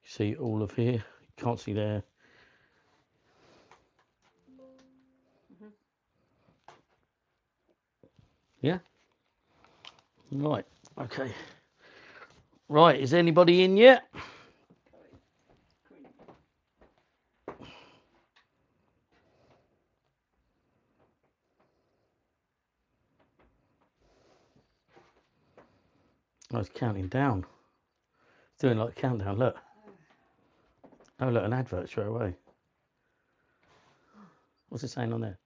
See all of here. You can't see there. Yeah. Right. Okay. Right. Is anybody in yet? I was counting down. It's doing like a countdown. Look. Oh, look, an advert straight away. What's it saying on there?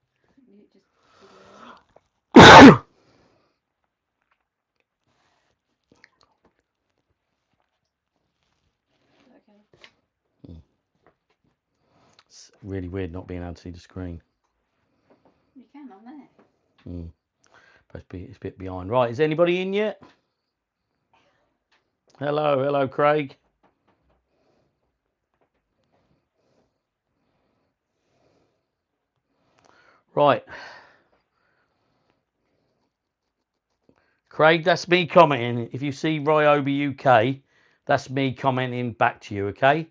It's really weird not being able to see the screen. You can on there. But it's a bit behind. Right, is anybody in yet? Hello, Craig. Right. Craig, that's me commenting. If you see Ryobi UK, that's me commenting back to you, okay?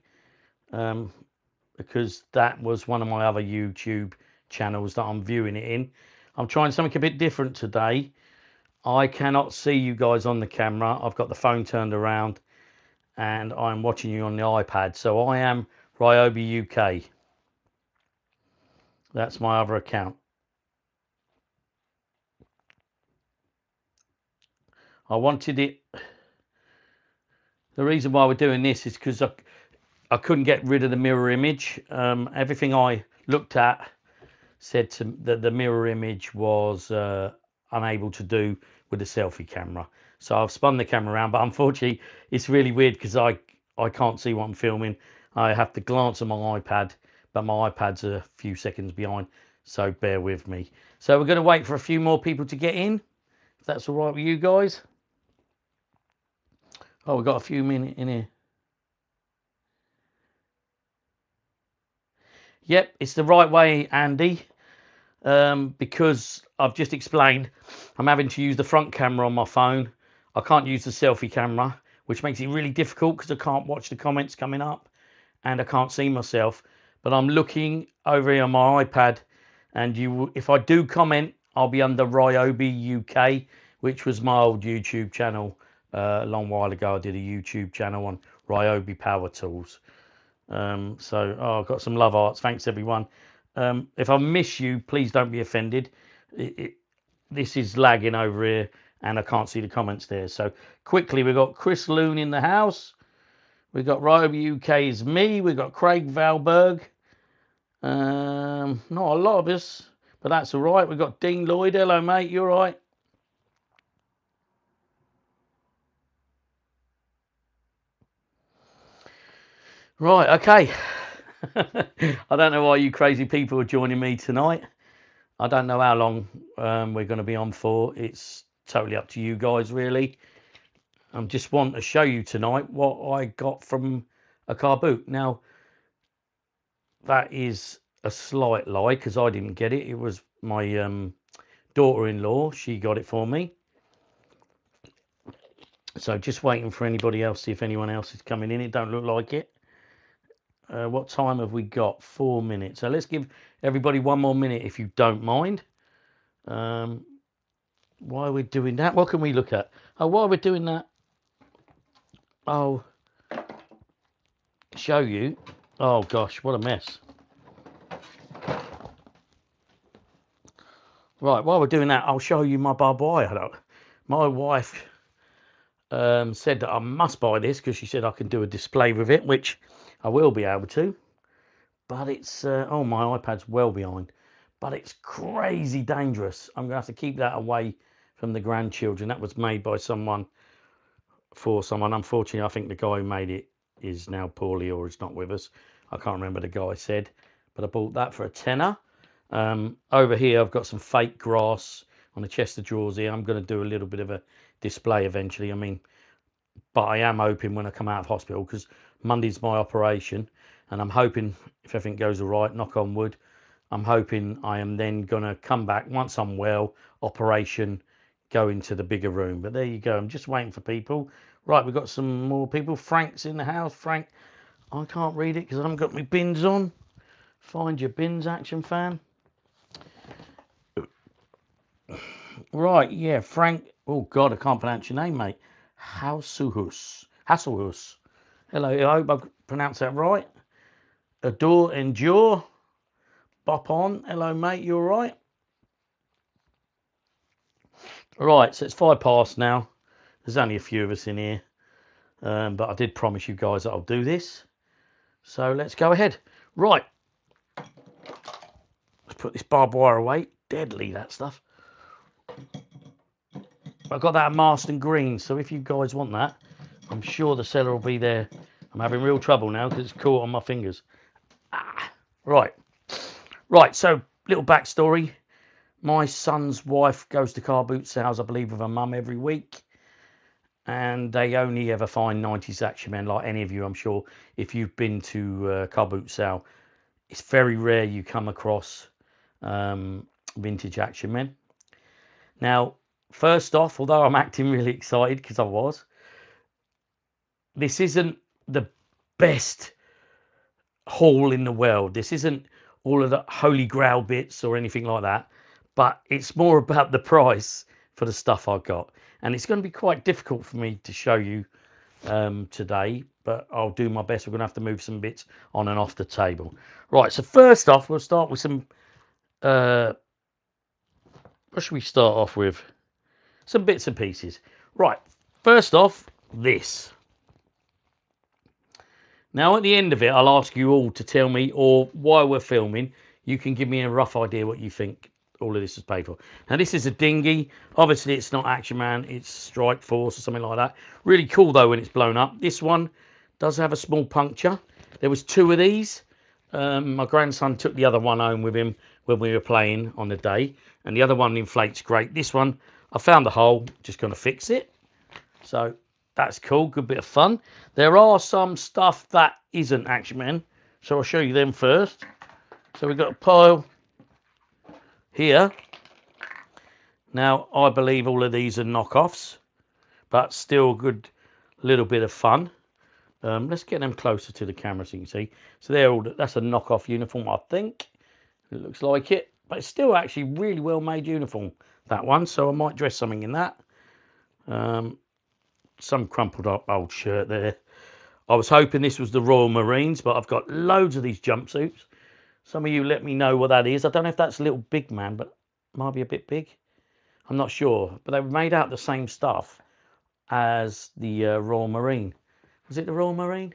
Because that was one of my other YouTube channels that I'm viewing it in. I'm trying something a bit different today. I cannot see you guys on the camera. I've got the phone turned around and I'm watching you on the iPad. So I am Ryobi UK. That's my other account. I wanted it. The reason why we're doing this is because I couldn't get rid of the mirror image. Everything I looked at said that the mirror image was unable to do with the selfie camera. So I've spun the camera around, but unfortunately it's really weird because I can't see what I'm filming. I have to glance at my iPad, but my iPad's a few seconds behind, so bear with me. So we're going to wait for a few more people to get in, if that's all right with you guys. Oh, we've got a few minutes in here. Yep, it's the right way, Andy. Because I've just explained, I'm having to use the front camera on my phone. I can't use the selfie camera, which makes it really difficult because I can't watch the comments coming up and I can't see myself. But I'm looking over here on my iPad, and if I do comment, I'll be under Ryobi UK, which was my old YouTube channel. A long while ago, I did a YouTube channel on Ryobi Power Tools. I've got some love hearts. Thanks, everyone. If I miss you, please don't be offended. This is lagging over here and I can't see the comments there. So quickly, we've got Chris Loon in the house. We've got Ryobi UK's me. We've got Craig Valberg. Not a lot of us, but that's all right. We've got Dean Lloyd. Hello, mate. You all right? Right, okay. I don't know why you crazy people are joining me tonight. I don't know how long we're going to be on for. It's totally up to you guys, really. I just want to show you tonight what I got from a car boot. Now, that is a slight lie because I didn't get it. It was my daughter-in-law. She got it for me. So just waiting for anybody else, see if anyone else is coming in. It don't look like it. What time have we got? 4 minutes. So let's give everybody 1 more minute if you don't mind. Why are we doing that? What can we look at? Oh, why are we doing that? I'll show you. Oh gosh, what a mess. Right, while we're doing that, I'll show you my barbed wire. My wife said that I must buy this because she said I can do a display with it, which I will be able to. But it's, oh, my iPad's well behind. But it's crazy dangerous. I'm going to have to keep that away from the grandchildren. That was made by someone for someone. Unfortunately, I think the guy who made it is now poorly or is not with us. I can't remember the guy said, but I bought that for a tenner. Over here, I've got some fake grass on the chest of drawers here. I'm going to do a little bit of a display eventually. I mean, but I am hoping when I come out of hospital, because Monday's my operation, and I'm hoping if everything goes all right, knock on wood, I'm hoping I am then going to come back once I'm well, operation, go into the bigger room. But there you go. I'm just waiting for people. Right, we've got some more people. Frank's in the house. Frank, I can't read it because I haven't got my bins on. Find your bins, action fan. Right, yeah, Frank. Oh God, I can't pronounce your name, mate. Hasselhus. Hello, I hope I pronounced that right. Adore, endure. Bop on. Hello, mate. You all right? Right, so it's 5 past now. There's only a few of us in here, but I did promise you guys that I'll do this. So let's go ahead. Right, let's put this barbed wire away. Deadly, that stuff. I've got that Marston Green, so if you guys want that, I'm sure the seller will be there. I'm having real trouble now because it's caught on my fingers. Right, so little backstory. My son's wife goes to car boot sales, I believe, with her mum every week. And they only ever find 90s action men, like any of you, I'm sure. If you've been to car boot sale, it's very rare you come across vintage action men. Now, first off, although I'm acting really excited because I was, this isn't the best haul in the world. This isn't all of the holy grail bits or anything like that, but it's more about the price for the stuff I got. And it's going to be quite difficult for me to show you today, but I'll do my best. We're going to have to move some bits on and off the table. Right, so first off, we'll start with some, what should we start off with? Some bits and pieces. Right, first off, this. Now, at the end of it, I'll ask you all to tell me, or while we're filming, you can give me a rough idea what you think all of this is paid for. Now, this is a dinghy. Obviously, it's not Action Man. It's Strike Force or something like that. Really cool, though, when it's blown up. This one does have a small puncture. There was 2 of these. My grandson took the other one home with him when we were playing on the day. And the other one inflates great. This one, I found the hole. Just going to fix it. So that's cool. Good bit of fun. There are some stuff that isn't Action Man. So I'll show you them first. So we've got a pile here. Now, I believe all of these are knockoffs, but still a good little bit of fun. Let's get them closer to the camera so you can see. So they're all, that's a knockoff uniform, I think. It looks like it, but it's still actually really well made uniform, that one. So I might dress something in that. Some crumpled up old shirt there. I was hoping this was the Royal Marines, but I've got loads of these jumpsuits. Some of you let me know what that is. I don't know if that's a little big man, but it might be a bit big. I'm not sure, but they were made out of the same stuff as the Royal Marine. Was it the Royal Marine?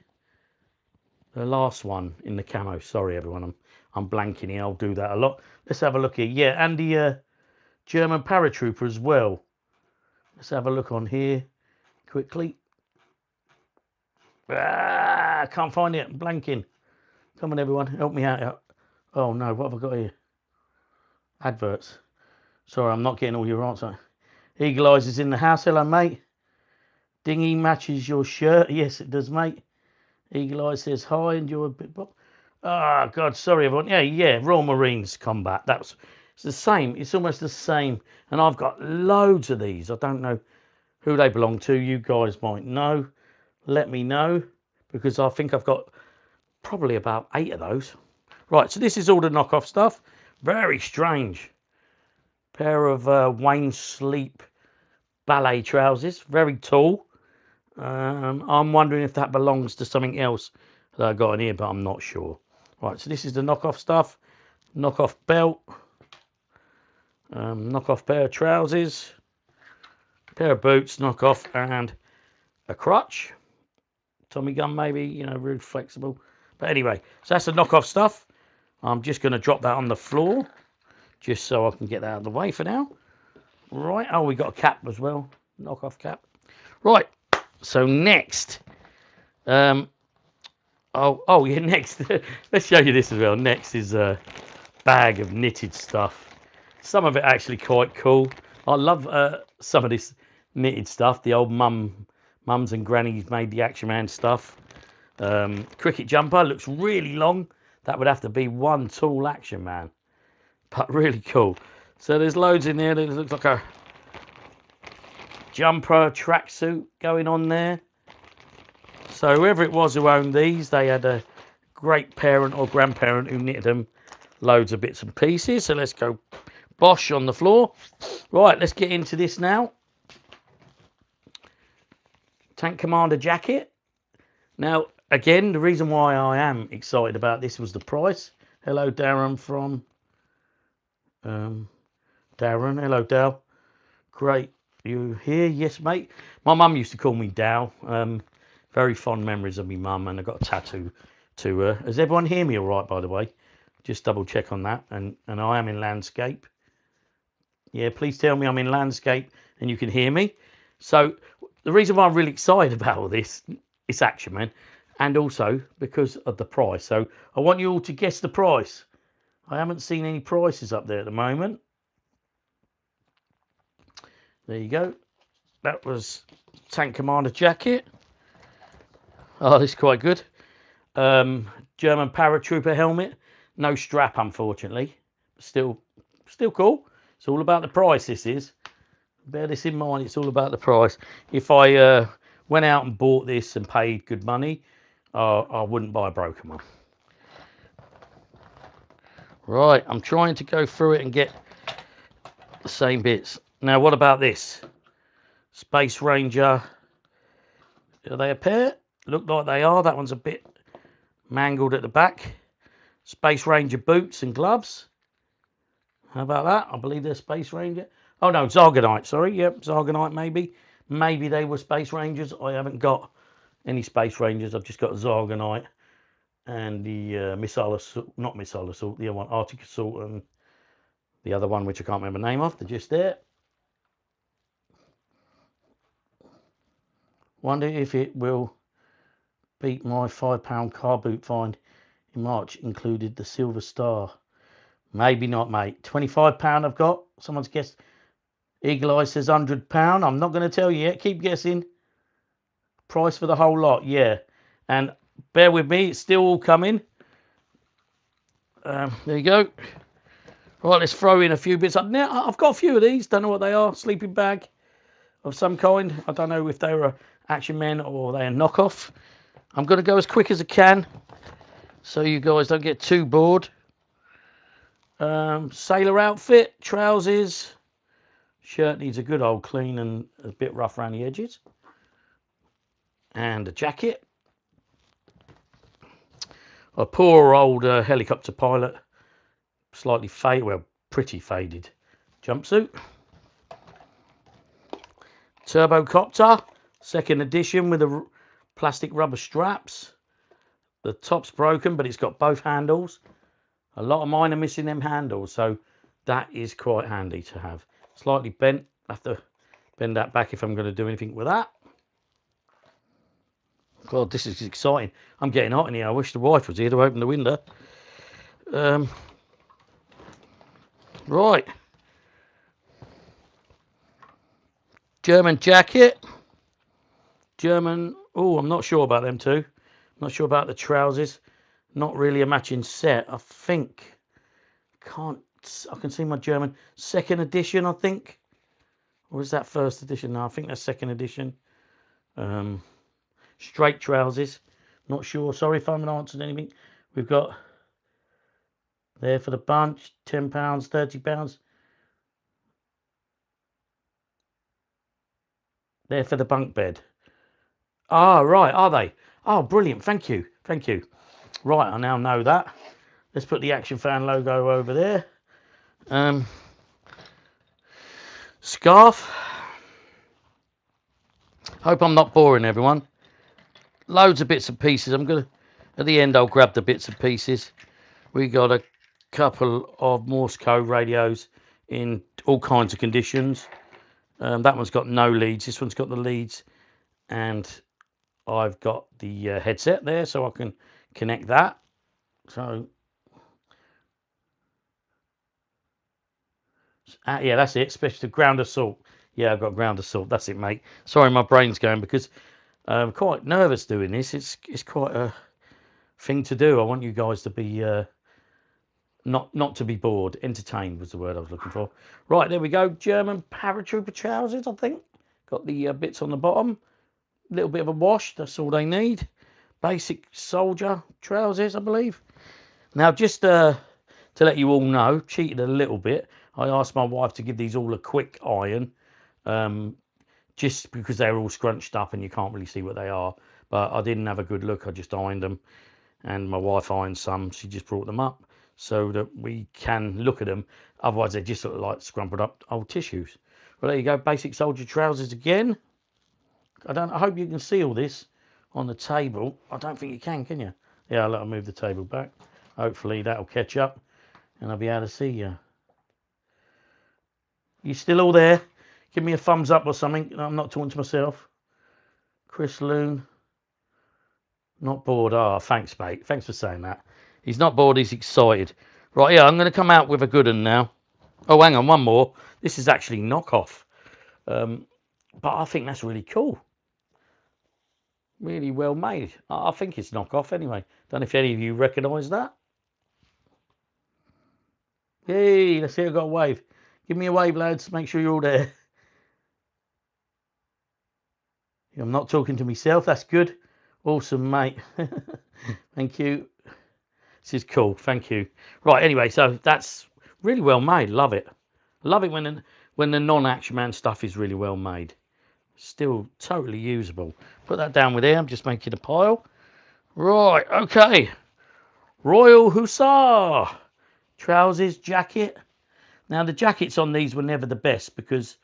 The last one in the camo. Sorry, everyone. I'm blanking here. I'll do that a lot. Let's have a look here. Yeah, and the German paratrooper as well. Let's have a look on here quickly. I can't find it. I'm blanking. Come on, everyone. Help me out. Oh, no. What have I got here? Adverts. Sorry, I'm not getting all your answers. Eagle Eyes is in the house. Hello, mate. Dinghy matches your shirt. Yes, it does, mate. Eagle Eye says hi. Enjoy a bit. Ah, God, sorry, everyone. Yeah. Royal Marines Combat. It's the same. It's almost the same. And I've got loads of these. I don't know who they belong to. You guys might know. Let me know, because I think I've got probably about 8 of those. Right, so this is all the knockoff stuff. Very strange. Pair of Wayne Sleep ballet trousers. Very tall. I'm wondering if that belongs to something else that I got in here, but I'm not sure. Right, so this is the knockoff stuff. Knockoff belt. Knockoff pair of trousers. Pair of boots, knockoff, and a crutch. Tommy gun, maybe, you know, really flexible. But anyway, so that's the knockoff stuff. I'm just going to drop that on the floor, just so I can get that out of the way for now. Right, oh, we got a cap as well. Knockoff cap. Right, so next. Yeah, next. Let's show you this as well. Next is a bag of knitted stuff. Some of it actually quite cool. I love some of this knitted stuff. The old mums and grannies made the Action Man stuff. Cricket jumper looks really long. That would have to be one tall Action Man, but really cool. So there's loads in there. It looks like a jumper tracksuit going on there. So whoever it was who owned these, they had a great parent or grandparent who knitted them loads of bits and pieces. So let's go bosh on the floor. Right, let's get into this now. Tank Commander jacket. Now, again, the reason why I am excited about this was the price. Hello, Darren from Darren. Hello, Dal. Great, you here? Yes, mate. My mum used to call me Dal. Very fond memories of me mum, and I got a tattoo to her. Does everyone hear me all right, by the way? Just double check on that. And I am in landscape. Yeah, please tell me I'm in landscape and you can hear me. So the reason why I'm really excited about all this is Action Man, and also because of the price. So I want you all to guess the price. I haven't seen any prices up there at the moment. There you go. That was Tank Commander jacket. Oh, this is quite good. German paratrooper helmet. No strap, unfortunately. Still cool. It's all about the price, this is. Bear this in mind, it's all about the price. If I went out and bought this and paid good money, I wouldn't buy a broken one. Right, I'm trying to go through it and get the same bits. Now, what about this? Space Ranger. Are they a pair? Look like they are. That one's a bit mangled at the back. Space Ranger boots and gloves. How about that? I believe they're Space Ranger. Oh no, Zargonite, sorry. Yep, Zargonite maybe. Maybe they were Space Rangers. I haven't got any Space Rangers. I've just got Zargonite and the Missile Assault, not Missile Assault, the other one, Arctic Assault, and the other one, which I can't remember the name of. They're just there. Wonder if it will beat my £5 car boot find in March, included the Silver Star. Maybe not, mate. £25 I've got. Someone's guessed. Eagle Eye says £100. I'm not going to tell you yet. Keep guessing. Price for the whole lot, yeah. And bear with me, it's still all coming. There you go. Right, let's throw in a few bits. Now, I've got a few of these. Don't know what they are. Sleeping bag of some kind. I don't know if they were Action Men or they're knockoff. I'm going to go as quick as I can so you guys don't get too bored. Sailor outfit, trousers. Shirt needs a good old clean and a bit rough around the edges. And a jacket. A poor old helicopter pilot. Slightly faded, well, pretty faded jumpsuit. Turbocopter, second edition with the plastic rubber straps. The top's broken, but it's got both handles. A lot of mine are missing them handles, so that is quite handy to have. Slightly bent. I have to bend that back if I'm going to do anything with that. God, this is exciting. I'm getting hot in here. I wish the wife was here to open the window. Right. German jacket. German. Oh, I'm not sure about them two. Not sure about the trousers. Not really a matching set. I think. I can see my German. Second edition, I think. Or is that first edition? No, I think that's second edition. Straight trousers. Not sure. Sorry if I haven't answered anything. We've got there for the bunch. £10, £30. There for the bunk bed. Ah, right. Are they? Oh, brilliant. Thank you. Thank you. Right, I now know that. Let's put the Action Fan logo over there. Scarf. Hope I'm not boring everyone. Loads of bits and pieces. At the end I'll grab the bits and pieces. We got a couple of Morse code radios in all kinds of conditions. That one's got no leads. This one's got the leads, and I've got the headset there, so I can connect that. So yeah, that's it. Especially ground assault. Yeah, I've got ground assault. That's it, mate. Sorry, my brain's going because I'm quite nervous doing this. It's quite a thing to do. I want you guys to be not to be bored. Entertained was the word I was looking for. Right, there we go. German paratrooper trousers, I think. Got the bits on the bottom. little bit of a wash. That's all they need. Basic soldier trousers, I believe. Now, just to let you all know, cheated a little bit. I asked my wife to give these all a quick iron, just because they're all scrunched up and you can't really see what they are. But I didn't have a good look. I just ironed them, and my wife ironed some. She just brought them up so that we can look at them. Otherwise, they just look like scrumpled up old tissues. Well, there you go. Basic soldier trousers again. I hope you can see all this on the table. I don't think you can you? Yeah, I'll move the table back. Hopefully that'll catch up and I'll be able to see you. You still all there? Give me a thumbs up or something. I'm not talking to myself. Chris Loon. Not bored. Oh, thanks, mate. Thanks for saying that. He's not bored. He's excited. Right, yeah, I'm going to come out with a good one now. Oh, hang on, one more. This is actually Knockoff. But I think that's really cool. Really well made. I think it's Knockoff anyway. Don't know if any of you recognise that. Hey, let's see. I've got a wave. Give me a wave, lads. Make sure you're all there. I'm not talking to myself. That's good. Awesome, mate. Thank you. This is cool. Thank you. Right. Anyway, so that's really well made. Love it. Love it when the non-Action Man stuff is really well made. Still totally usable. Put that down with there. I'm just making a pile. Right. Okay. Royal Hussar. Trousers, jacket. Now the jackets on these were never the best because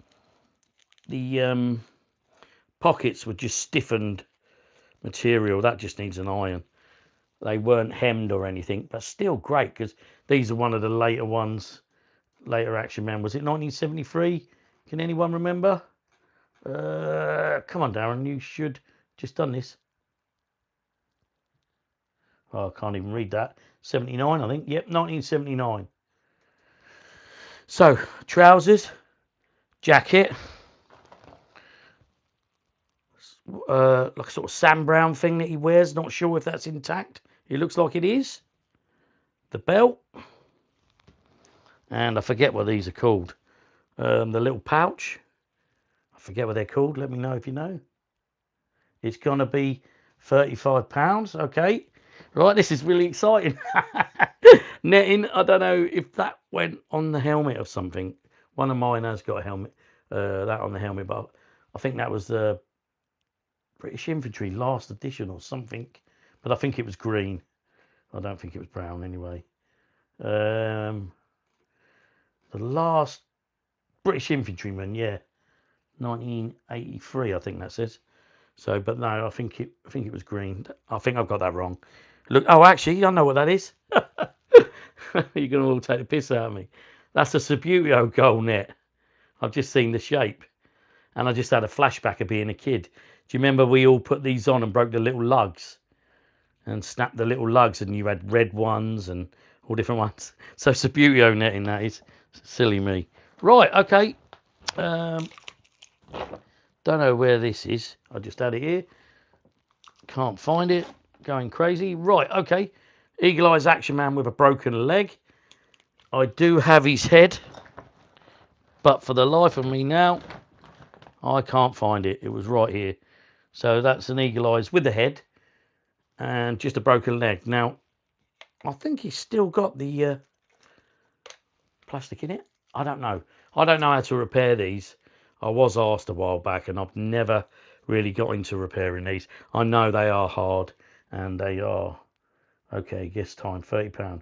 the pockets were just stiffened material. That just needs an iron. They weren't hemmed or anything, but still great because these are one of the later ones. Later Action Man. Was it 1973? Can anyone remember? Come on, Darren. You should just done this. Oh, I can't even read that. 79, I think. Yep, 1979. So, trousers, jacket, like a sort of Sam Brown thing that he wears. Not sure if that's intact. It looks like it is. The belt. And I forget what these are called. The little pouch. I forget what they're called. Let me know if you know. It's going to be £35. Okay. Right, this is really exciting. Netting, I don't know if that went on the helmet or something. One of mine has got a helmet, that on the helmet, but I think that was the British Infantry last edition or something. But I think it was green. I don't think it was brown anyway. The last British Infantryman, yeah, 1983, I think that says. So, but no, I think it was green. I think I've got that wrong. Look, oh, actually, I know what that is. You're going to all take the piss out of me. That's a Subbuteo goal net. I've just seen the shape. And I just had a flashback of being a kid. Do you remember we all put these on and broke the little lugs? And snapped the little lugs and you had red ones and all different ones. So Subbuteo netting, that is. Silly me. Right, okay. Don't know where this is. I just had it here. Can't find it. Going crazy. Right, okay. Eagle Eyes Action Man with a broken leg. I do have his head, but for the life of me now, I can't find it. It was right here. So that's an Eagle Eyes with the head and just a broken leg. Now, I think he's still got the plastic in it. I don't know. I don't know how to repair these. I was asked a while back and I've never really got into repairing these. I know they are hard and they are. Okay, guess time, £30.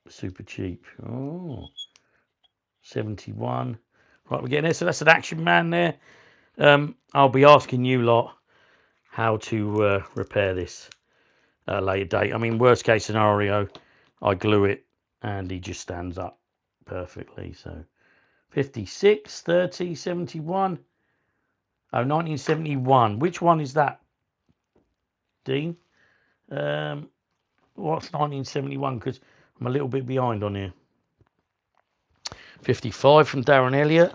Super cheap. Oh, 71. Right, we're getting there. So that's an Action Man there. I'll be asking you lot how to repair this at a later date. I mean, worst case scenario, I glue it and he just stands up perfectly. So 56, 30, 71. Oh, 1971. Which one is that, Dean? What's 1971? Because I'm a little bit behind on here. 55 from Darren Elliott.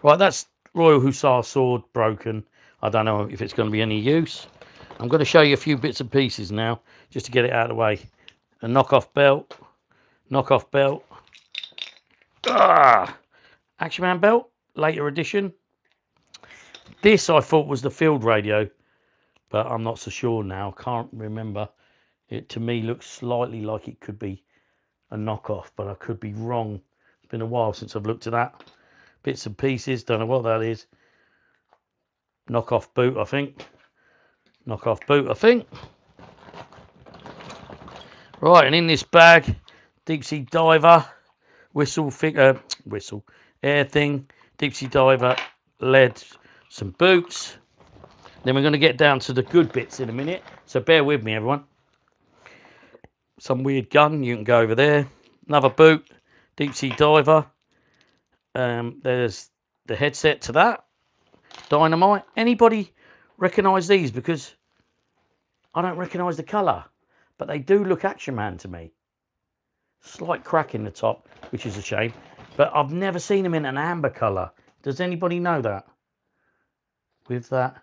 Right, that's Royal Hussar sword broken. I don't know if it's going to be any use. I'm going to show you a few bits and pieces now, just to get it out of the way. A knockoff belt. Knockoff belt. Action Man belt. Later edition. This I thought was the field radio, but I'm not so sure now. Can't remember. It to me looks slightly like it could be a knockoff, but I could be wrong. It's been a while since I've looked at that. Bits and pieces, don't know what that is. Knockoff boot, I think. Knockoff boot, I think. Right, and in this bag, deep sea diver, whistle, air thing, deep sea diver, lead, some boots. Then we're going to get down to the good bits in a minute, so bear with me, everyone. Some weird gun, you can go over there. Another boot, deep sea diver. There's the headset to that. Dynamite. Anybody recognise these? Because I don't recognise the colour, but they do look Action Man to me. Slight crack in the top, which is a shame, but I've never seen them in an amber colour. Does anybody know that? With that,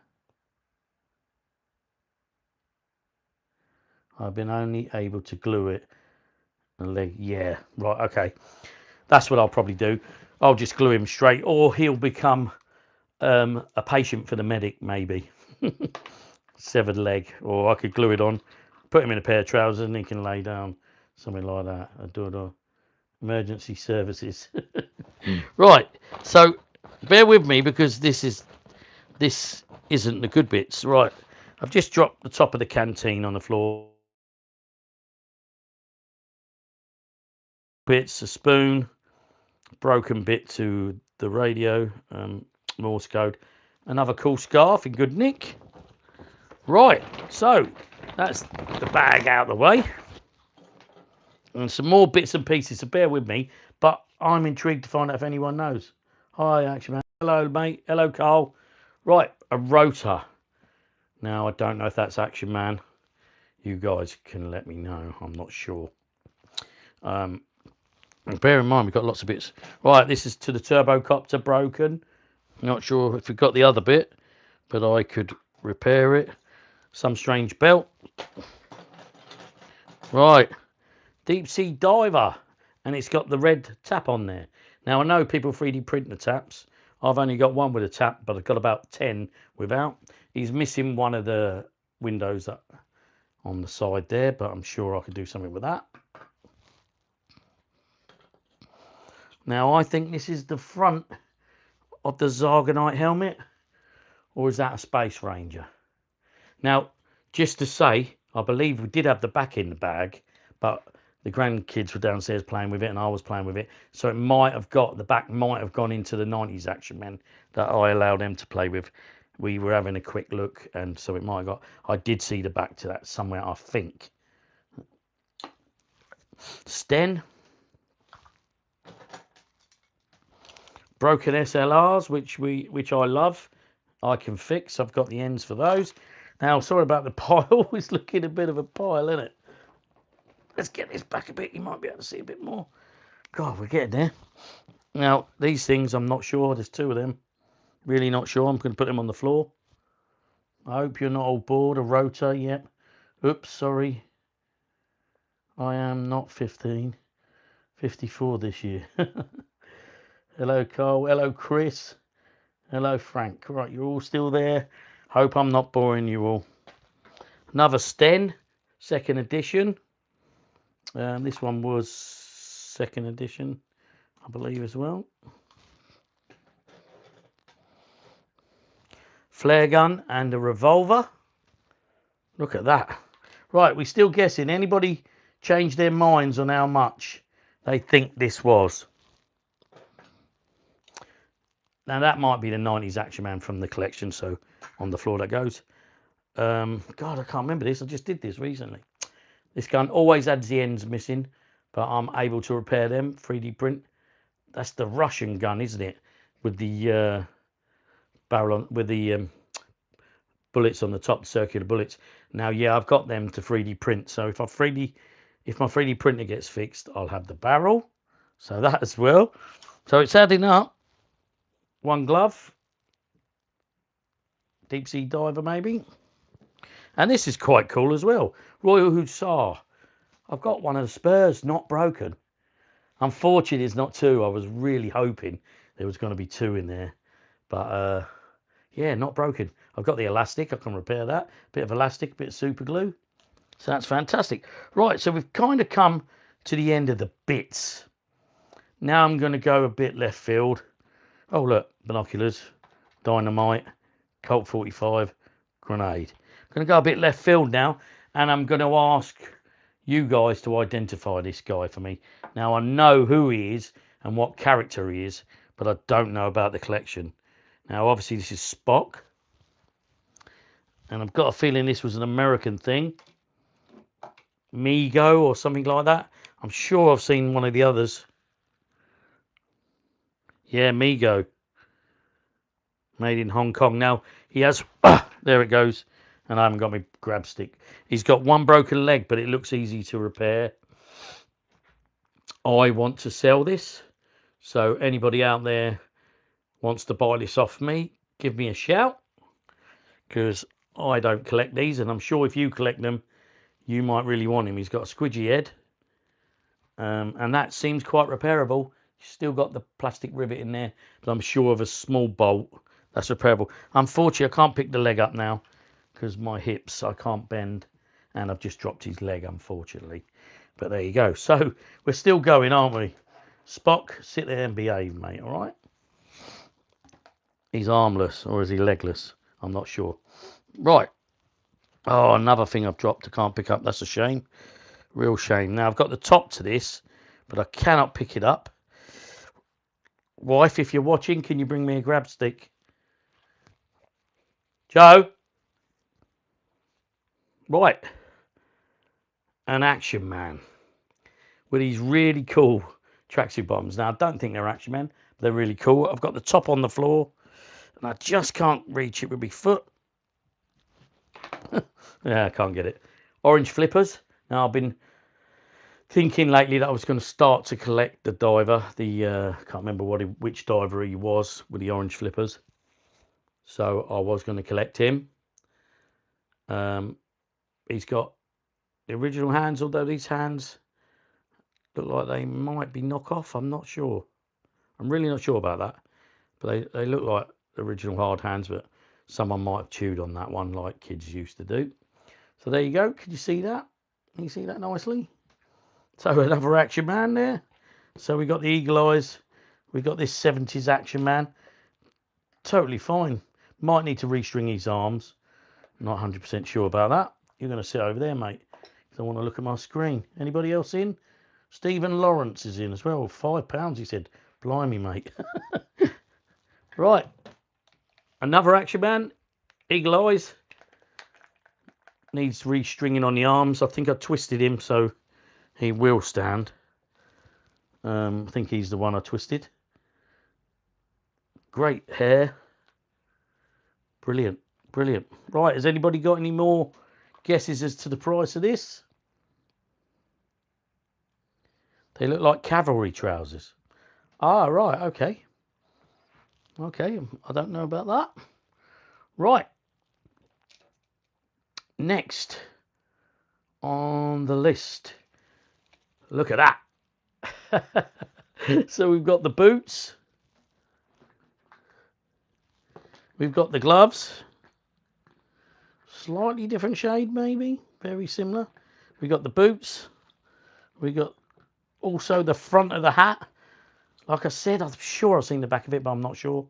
I've been only able to glue it. Yeah, right, okay. That's what I'll probably do. I'll just glue him straight, or he'll become a patient for the medic, maybe. Severed leg, or I could glue it on, put him in a pair of trousers, and he can lay down, something like that. Emergency services. Right, so bear with me because this isn't the good bits. Right, I've just dropped the top of the canteen on the floor. Bits, a spoon, broken bit to the radio, Morse code, another cool scarf in good nick. Right, so that's the bag out of the way, and some more bits and pieces, so bear with me, but I'm intrigued to find out if anyone knows. Hi, Action Man. Hello, mate. Hello, Carl. Right, a rotor. Now, I don't know if that's Action Man. You guys can let me know. I'm not sure. Bear in mind, we've got lots of bits. Right, this is to the turbocopter broken. Not sure if we got the other bit, but I could repair it. Some strange belt. Right, deep sea diver, and it's got the red tap on there. Now, I know people 3D print the taps. I've only got one with a tap, but I've got about 10 without. He's missing one of the windows on the side there, but I'm sure I could do something with that. Now, I think this is the front of the Zargonite helmet, or is that a Space Ranger? Now, just to say, I believe we did have the back in the bag, but the grandkids were downstairs playing with it and I was playing with it, so it might have got, the back might have gone into the 90s Action Man that I allowed them to play with. We were having a quick look, and so it might have got, I did see the back to that somewhere, I think. Sten. Broken SLRs, which I love. I can fix. I've got the ends for those. Now, sorry about the pile. It's looking a bit of a pile, isn't it? Let's get this back a bit. You might be able to see a bit more. God, we're getting there. Now, these things, I'm not sure. There's two of them. Really not sure. I'm going to put them on the floor. I hope you're not all bored. A rotor, yep. Oops, sorry. I am not 15. 54 this year. Hello, Carl. Hello, Chris. Hello, Frank. Right, you're all still there. Hope I'm not boring you all. Another Sten, second edition. This one was second edition, I believe, as well. Flare gun and a revolver. Look at that. Right, we're still guessing. Anybody change their minds on how much they think this was? Now, that might be the 90s Action Man from the collection, so on the floor that goes. God, I can't remember this. I just did this recently. This gun always had the ends missing, but I'm able to repair them. 3D print. That's the Russian gun, isn't it? With the barrel on, with the bullets on the top, circular bullets. Now, yeah, I've got them to 3D print. So if my 3D printer gets fixed, I'll have the barrel. So that as well. So it's adding up. One glove. Deep sea diver, maybe. And this is quite cool as well. Royal Hussar. I've got one of the spurs, not broken. Unfortunately, it's not two. I was really hoping there was going to be two in there. But Yeah, not broken. I've got the elastic. I can repair that. Bit of elastic, bit of super glue. So that's fantastic. Right, so we've kind of come to the end of the bits. Now I'm going to go a bit left field. Oh, look, binoculars, dynamite, Colt 45, grenade. I'm going to go a bit left field now, and I'm going to ask you guys to identify this guy for me. Now, I know who he is and what character he is, but I don't know about the collection. Now, obviously, this is Spock, and I've got a feeling this was an American thing. Mego or something like that. I'm sure I've seen one of the others. Yeah, Mego. Made in Hong Kong. Now, he has... there it goes. And I haven't got my grab stick. He's got one broken leg, but it looks easy to repair. I want to sell this. So anybody out there wants to buy this off me, give me a shout. Because I don't collect these. And I'm sure if you collect them, you might really want him. He's got a squidgy head. And that seems quite repairable. Still got the plastic rivet in there, but I'm sure of a small bolt that's repairable. Unfortunately, I can't pick the leg up now because my hips I can't bend, and I've just dropped his leg, unfortunately. But there you go. So we're still going, aren't we? Spock, sit there and behave, mate. All right. He's armless, or is he legless? I'm not sure. Right. Oh, another thing I've dropped. I can't pick up. That's a shame. Real shame. Now I've got the top to this, but I cannot pick it up. Wife, if you're watching, can you bring me a grab stick? Joe? Right. An Action Man with these really cool tracksuit bottoms. Now, I don't think they're Action Man, but they're really cool. I've got the top on the floor, and I just can't reach it with my foot. Yeah, I can't get it. Orange flippers. Now, I've been thinking lately that I was going to start to collect the diver. I can't remember which diver he was with the orange flippers. So I was going to collect him. He's got the original hands, although these hands look like they might be knockoff. I'm not sure. I'm really not sure about that. But they look like original hard hands, but someone might have chewed on that one like kids used to do. So there you go. Can you see that? Can you see that nicely? So another Action Man there. So we got the eagle eyes. We got this 70s Action Man. Totally fine. Might need to restring his arms. Not 100% sure about that. You're going to sit over there, mate. Because I want to look at my screen. Anybody else in? Stephen Lawrence is in as well. £5, he said. Blimey, mate. Right. Another Action Man. Eagle eyes. Needs restringing on the arms. I think I twisted him so he will stand. I think he's the one I twisted. Great hair. Brilliant. Brilliant. Right. Has anybody got any more guesses as to the price of this? They look like cavalry trousers. Ah, right. Okay. Okay. I don't know about that. Right. Next on the list. Look at that. So we've got the boots. We've got the gloves. Slightly different shade, maybe. Very similar. We got the boots. We got also the front of the hat. Like I said, I'm sure I've seen the back of it, but I'm not sure.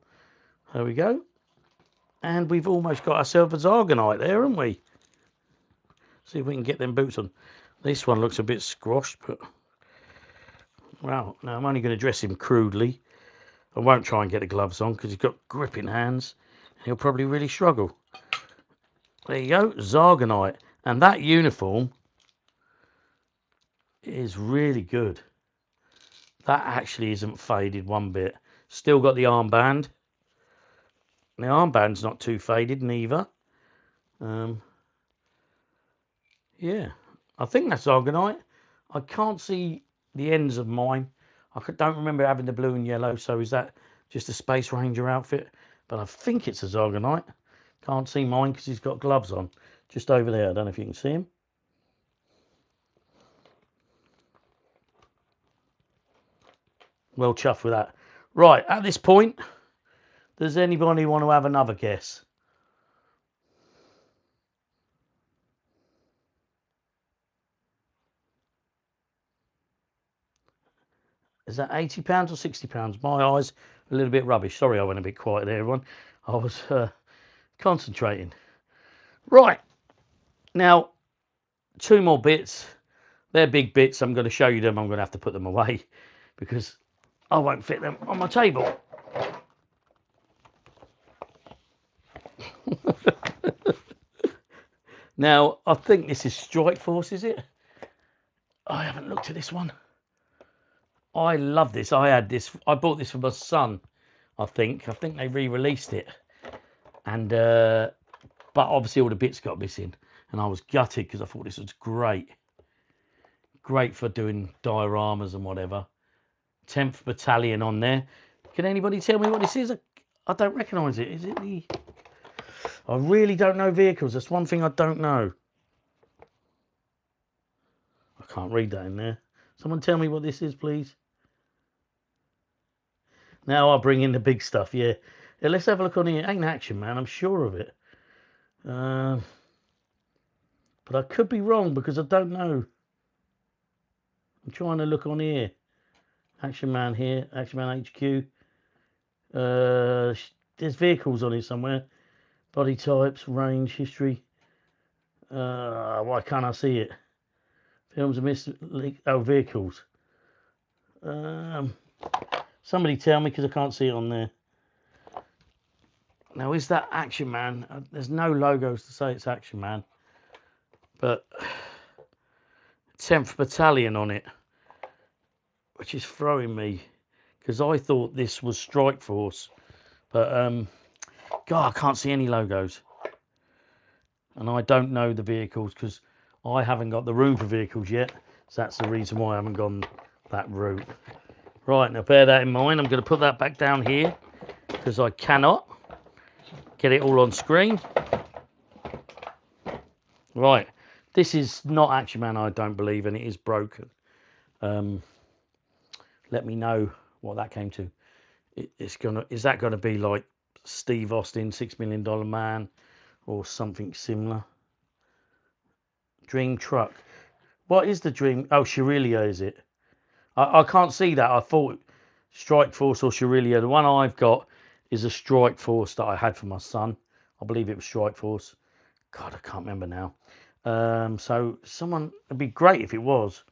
There we go. And we've almost got ourselves a Zargonite there, haven't we? See if we can get them boots on. This one looks a bit squashed, but... Well, now I'm only going to dress him crudely. I won't try and get the gloves on because he's got gripping hands. And he'll probably really struggle. There you go, Zargonite. And that uniform is really good. That actually isn't faded one bit. Still got the armband. The armband's not too faded neither. Yeah, I think that's Zargonite. I can't see the ends of mine. I don't remember having the blue and yellow, so is that just a Space Ranger outfit? But I think it's a Zargonite. Can't see mine because he's got gloves on. Just over there, I don't know if you can see him. Well chuffed with that. Right, at this point, Does anybody want to have another guess? Is that £80 or £60? My eyes are a little bit rubbish. Sorry, I went a bit quiet there, everyone. I was concentrating. Right. Now, 2 more bits. They're big bits. I'm going to show you them. I'm going to have to put them away because I won't fit them on my table. Now, I think this is Strike Force, is it? I haven't looked at this one. I love this. I had this. I bought this for my son, I think. I think they re-released it. And, but obviously all the bits got missing. And I was gutted because I thought this was great. Great for doing dioramas and whatever. 10th Battalion on there. Can anybody tell me what this is? I don't recognise it. Is it the... I really don't know vehicles. That's one thing I don't know. I can't read that in there. Someone tell me what this is, please. Now I'll bring in the big stuff, yeah. Let's have a look on here. It ain't Action Man, I'm sure of it. But I could be wrong because I don't know. I'm trying to look on here. Action Man here, Action Man HQ. There's vehicles on here somewhere. Body types, range, history. Why can't I see it? Films and vehicles. Somebody tell me because I can't see it on there. Now, is that Action Man? There's no logos to say it's Action Man. But 10th Battalion on it, which is throwing me because I thought this was Strike Force. But, God, I can't see any logos. And I don't know the vehicles because I haven't got the room for vehicles yet. So that's the reason why I haven't gone that route. Right, now bear that in mind. I'm going to put that back down here because I cannot get it all on screen. Right, this is not Action Man, I don't believe, and it is broken. Let me know what that came to. Is that going to be like Steve Austin, $6 Million Man, or something similar? Dream Truck. What is the Dream? Oh, Shirelia, is it? I can't see that. I thought Strike Force or Shirelia. The one I've got is a Strike Force that I had for my son. I believe it was Strike Force. God, I can't remember now. So someone, it'd be great if it was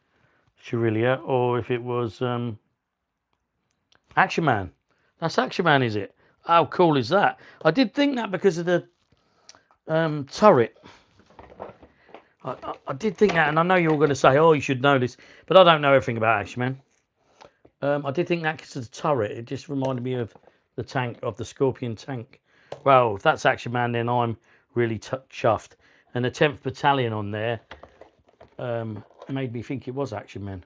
Shirelia or if it was Action Man. That's Action Man, is it? How cool is that? I did think that because of the turret. I did think that, and I know you're all going to say, oh, you should know this, but I don't know everything about Action Man. I did think that because of the turret. It just reminded me of the tank, of the Scorpion tank. Well, if that's Action Man, then I'm really chuffed. And the 10th Battalion on there made me think it was Action Man.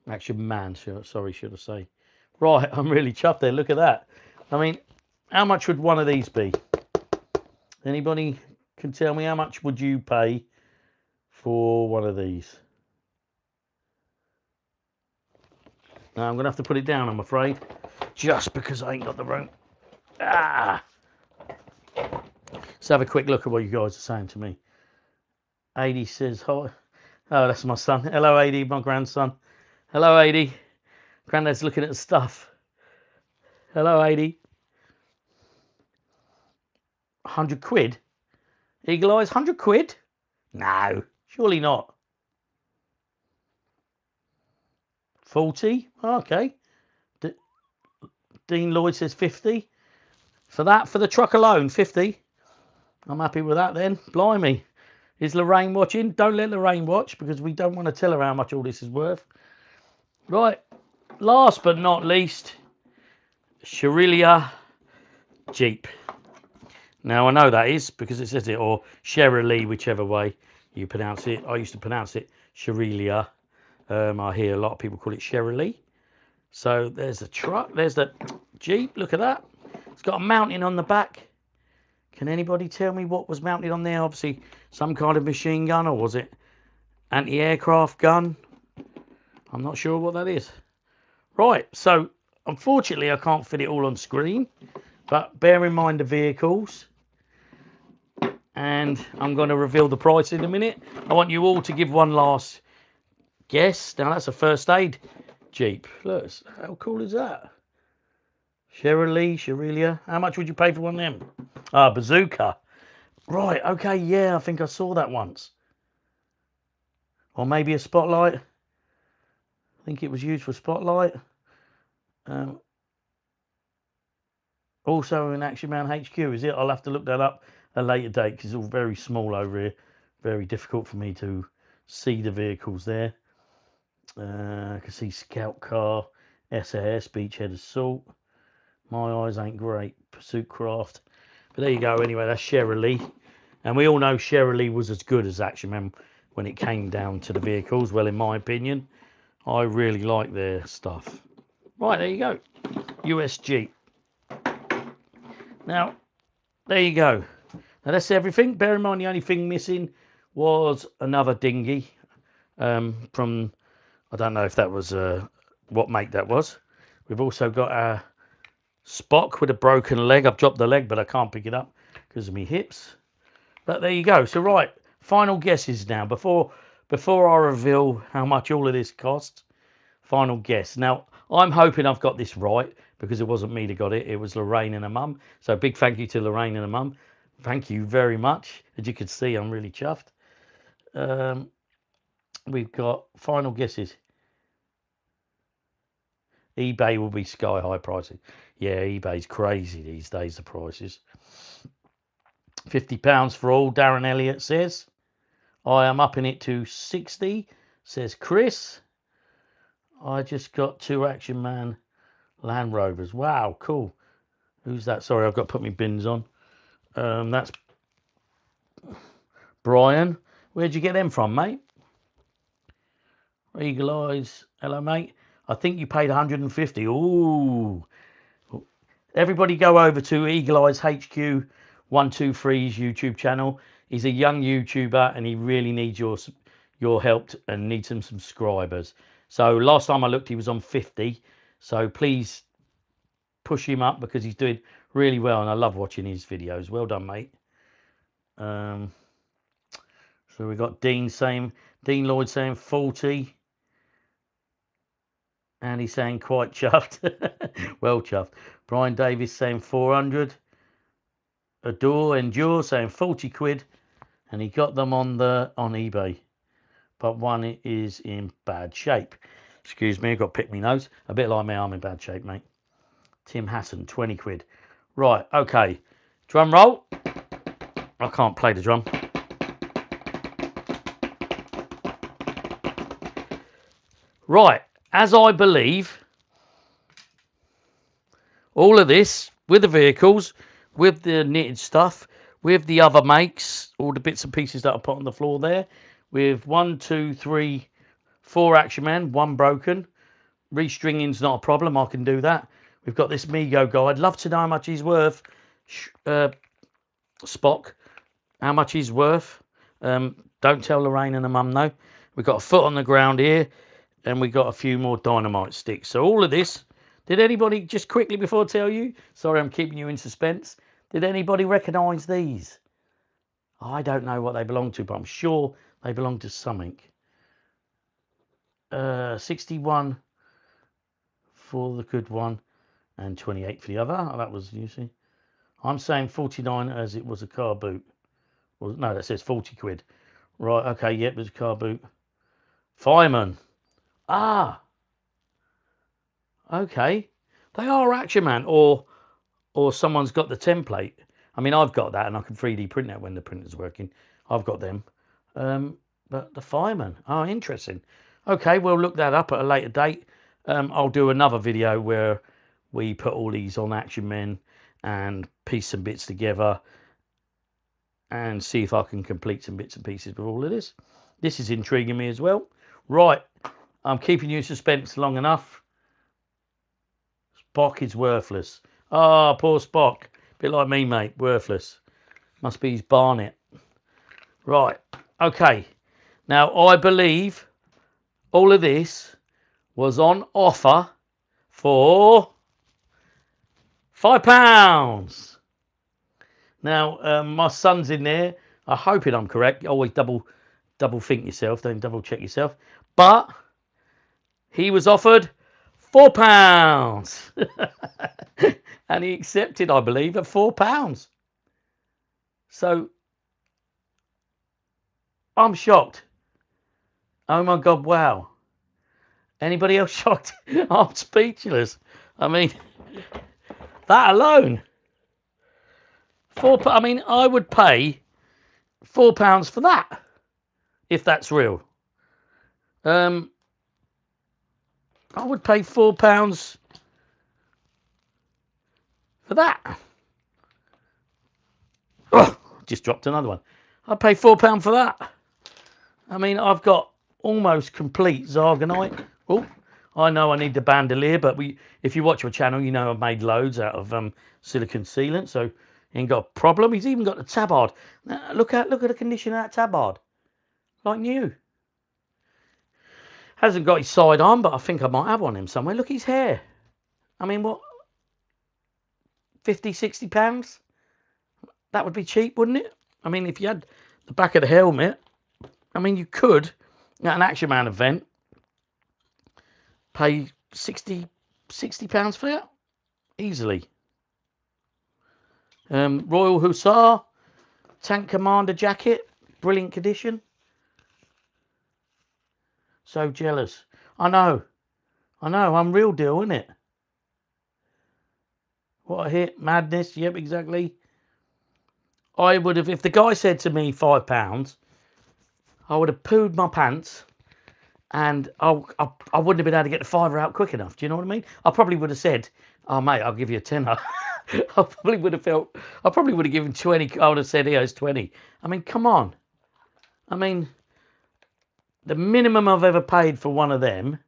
Action Man, sorry, should I say. Right, I'm really chuffed there. Look at that. I mean, how much would one of these be? Anybody can tell me how much would you pay for one of these? Now, I'm going to have to put it down, I'm afraid, just because I ain't got the room. Ah! Let's have a quick look at what you guys are saying to me. AD says, hi. Oh, that's my son. Hello, AD, my grandson. Hello, AD. Granddad's looking at the stuff. Hello, AD. 100 quid? Eagle Eyes, 100 quid? No, surely not. 40? Okay. Dean Lloyd says 50. For that, for the truck alone, 50. I'm happy with that then. Blimey. Is Lorraine watching? Don't let Lorraine watch because we don't want to tell her how much all this is worth. Right. Last but not least, Shirelia Jeep. Now I know that is because it says it, or Shirley, whichever way you pronounce it. I used to pronounce it Shirelia. I hear a lot of people call it Shirley. So there's the truck. There's the Jeep. Look at that. It's got a mounting on the back. Can anybody tell me what was mounted on there? Obviously, some kind of machine gun, or was it anti-aircraft gun? I'm not sure what that is. Right, so unfortunately, I can't fit it all on screen. But bear in mind the vehicles, and I'm going to reveal the price in a minute. I want you all to give one last guess. Now that's a first aid Jeep. Look, how cool is that? Sherelia. How much would you pay for one of them? Ah, Bazooka. Right, okay, yeah, I think I saw that once. Or maybe a Spotlight. I think it was used for Spotlight. Also in Action Man HQ, is it? I'll have to look that up at a later date because it's all very small over here. Very difficult for me to see the vehicles there. I can see Scout Car, SAS, Beachhead Assault. My eyes ain't great. Pursuit Craft. But there you go. Anyway, that's Sherelia. And we all know Sherelia was as good as Action Man when it came down to the vehicles. Well, in my opinion, I really like their stuff. Right, there you go. USG. Now, there you go. Now, that's everything. Bear in mind, the only thing missing was another dinghy from, I don't know if that was, what make that was. We've also got a Spock with a broken leg. I've dropped the leg, but I can't pick it up because of my hips. But there you go. So, right, final guesses now. Before I reveal how much all of this costs, final guess. Now, I'm hoping I've got this right because it wasn't me that got it. It was Lorraine and her mum. So big thank you to Lorraine and her mum. Thank you very much. As you can see, I'm really chuffed. We've got final guesses. eBay will be sky high pricing. Yeah, eBay's crazy these days, the prices. £50 for all, Darren Elliott says. I am upping it to 60, says Chris. I just got 2 Action Man Land Rovers. Wow, cool. Who's that? Sorry, I've got to put my bins on. That's Brian. Where'd you get them from, mate? Eagle Eyes. Hello, mate. I think you paid 150. Ooh. Everybody go over to Eagle Eyes HQ 123's YouTube channel. He's a young YouTuber and he really needs your help and needs some subscribers. So last time I looked, he was on 50. So please push him up because he's doing really well and I love watching his videos. Well done, mate. So we got Dean Lloyd saying 40. And he's saying quite chuffed. Well chuffed. Brian Davis saying 400. Endure saying 40 quid. And he got them on eBay. But one is in bad shape. Excuse me, I've got to pick my nose. A bit like me, I'm in bad shape, mate. Tim Hassan, 20 quid. Right, okay. Drum roll. I can't play the drum. Right, as I believe, all of this, with the vehicles, with the knitted stuff, with the other makes, all the bits and pieces that I put on the floor there, with 1, 2, 3, 4 Action Man, 1 broken. Restringing's not a problem, I can do that. We've got this Mego guy. I'd love to know how much he's worth. Spock, how much he's worth. Don't tell Lorraine and her mum, no. We've got a foot on the ground here, and we got a few more dynamite sticks. So all of this, did anybody, just quickly before I tell you, sorry I'm keeping you in suspense, did anybody recognise these? I don't know what they belong to, but I'm sure they belong to something. 61 for the good one and 28 for the other. Oh, that was, you see. I'm saying 49 as it was a car boot. Well, no, that says 40 quid. Right, okay, yep, it was a car boot. Fireman. Ah. Okay. They are Action Man, or someone's got the template. I mean, I've got that and I can 3D print that when the printer's working. I've got them. But the fireman. Oh, interesting. Okay, we'll look that up at a later date. I'll do another video where we put all these on Action Men and piece some bits together and see if I can complete some bits and pieces with all of this. This is intriguing me as well. Right, I'm keeping you in suspense long enough. Spock is worthless. Ah, oh, poor Spock. Bit like me, mate. Worthless. Must be his Barnet. Right, okay. Now, I believe all of this was on offer for £5. Now, my son's in there. I hope I'm correct. Always double think yourself, don't double check yourself. But he was offered £4. And he accepted, I believe, at £4. So I'm shocked. Oh my God, wow. Anybody else shocked? I'm speechless. I mean, that alone. I mean, I would pay £4 for that, if that's real. I would pay £4 for that. Oh, just dropped another one. I'd pay £4 for that. I mean, I've got almost complete Zargonite. Oh, I know I need the bandolier, but if you watch my channel, you know I've made loads out of silicone sealant, so he ain't got a problem. He's even got the tabard. Now, look at the condition of that tabard, like new. Hasn't got his side on, but I think I might have one of him somewhere. Look at his hair. I mean, what, 50, £60? That would be cheap, wouldn't it? I mean, if you had the back of the helmet, I mean, you could, at an Action Man event, pay £60 for that easily. Royal Hussar Tank Commander jacket, brilliant condition. So jealous. I know, I'm real deal, isn't it? What a hit, madness. Yep, exactly. I would have, if the guy said to me £5, I would have pooed my pants. And I wouldn't have been able to get the fiver out quick enough. Do you know what I mean? I probably would have said, "Oh mate, I'll give you a tenner." I probably would have given 20. I would have said, "Here's 20." I mean, come on. I mean, the minimum I've ever paid for one of them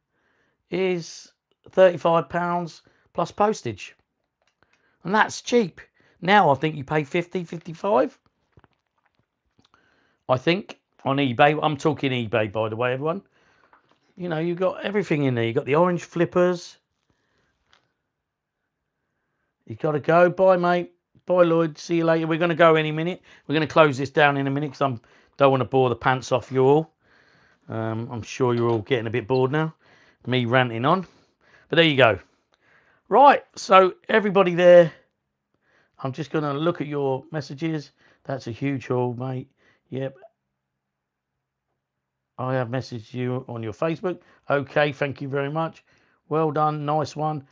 is £35 plus postage, and that's cheap. Now I think you pay 50, 55. I think on eBay. I'm talking eBay, by the way, everyone. You know, you've got everything in there. You've got the orange flippers. You've got to go. Bye, mate. Bye, Lloyd. See you later. We're going to go any minute. We're going to close this down in a minute because I don't want to bore the pants off you all. I'm sure you're all getting a bit bored now. Me ranting on. But there you go. Right. So, everybody there, I'm just going to look at your messages. That's a huge haul, mate. Yep. I have messaged you on your Facebook. Okay, thank you very much. Well done, nice one.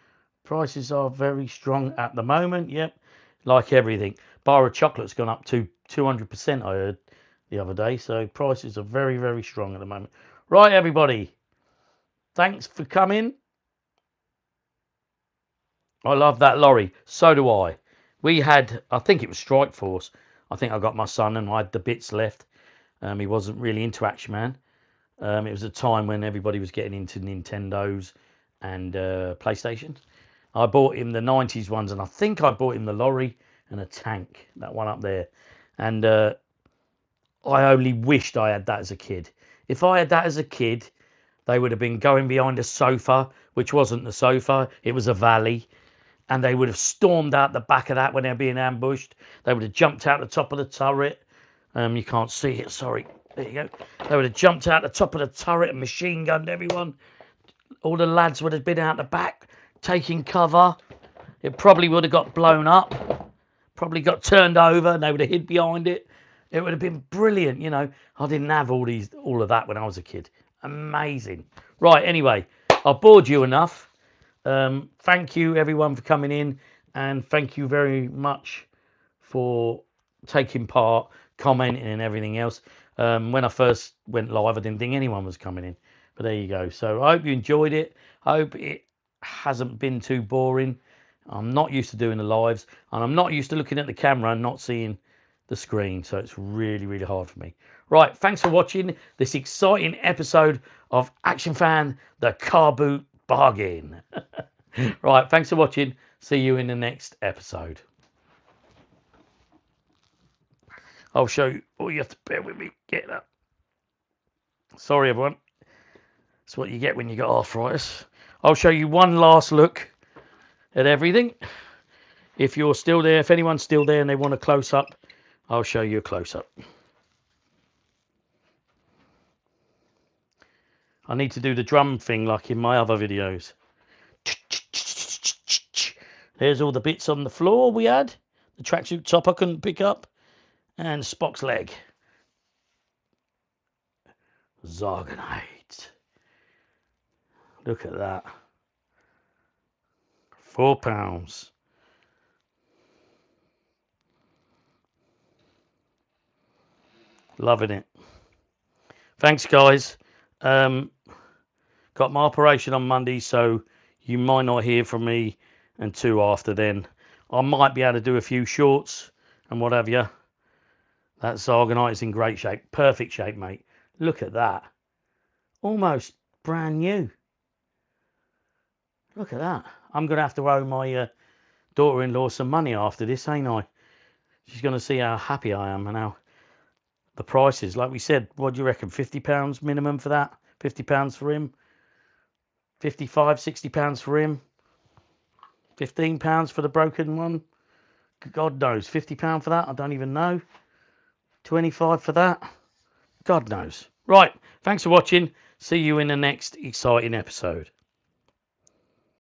Prices are very strong at the moment. Yep, like everything. Bar of chocolate's gone up to 200%, I heard the other day. So prices are very, very strong at the moment. Right, everybody. Thanks for coming. I love that lorry. So do I. We had, I think it was Strike Force. I think I got my son and I had the bits left. He wasn't really into Action Man. It was a time when everybody was getting into Nintendos and PlayStations. I bought him the 90s ones, and I think I bought him the lorry and a tank, that one up there. And I only wished I had that as a kid. If I had that as a kid, they would have been going behind a sofa, which wasn't the sofa, it was a valley. And they would have stormed out the back of that when they're being ambushed. They would have jumped out the top of the turret. You can't see it, sorry. There you go. They would have jumped out the top of the turret and machine gunned everyone. All the lads would have been out the back, taking cover. It probably would have got blown up. Probably got turned over and they would have hid behind it. It would have been brilliant, you know. I didn't have all of that when I was a kid. Amazing. Right, anyway, I've bored you enough. Thank you, everyone, for coming in. And thank you very much for taking part, commenting and everything else. When I first went live, I didn't think anyone was coming in. But there you go. So I hope you enjoyed it. I hope it hasn't been too boring. I'm not used to doing the lives. And I'm not used to looking at the camera and not seeing the screen. So it's really, really hard for me. Right. Thanks for watching this exciting episode of Action Fan, the Car Boot Bargain. Right. Thanks for watching. See you in the next episode. I'll show you. Oh, you have to bear with me. Get that. Sorry, everyone. That's what you get when you got arthritis. I'll show you one last look at everything. If you're still there, if anyone's still there and they want a close-up, I'll show you a close-up. I need to do the drum thing like in my other videos. There's all the bits on the floor we had. The tracksuit top I couldn't pick up. And Spock's leg. Zargonite. Look at that. £4. Loving it. Thanks, guys. Got my operation on Monday, so you might not hear from me until after then. I might be able to do a few shorts and what have you. That Zargonite is in great shape. Perfect shape, mate. Look at that. Almost brand new. Look at that. I'm going to have to owe my daughter-in-law some money after this, ain't I? She's going to see how happy I am and how the prices. Like we said, what do you reckon? £50 minimum for that? £50 for him? 55, £60 for him? £15 for the broken one? God knows. £50 for that? I don't even know. 25 for that? God knows. Right. Thanks for watching. See you in the next exciting episode.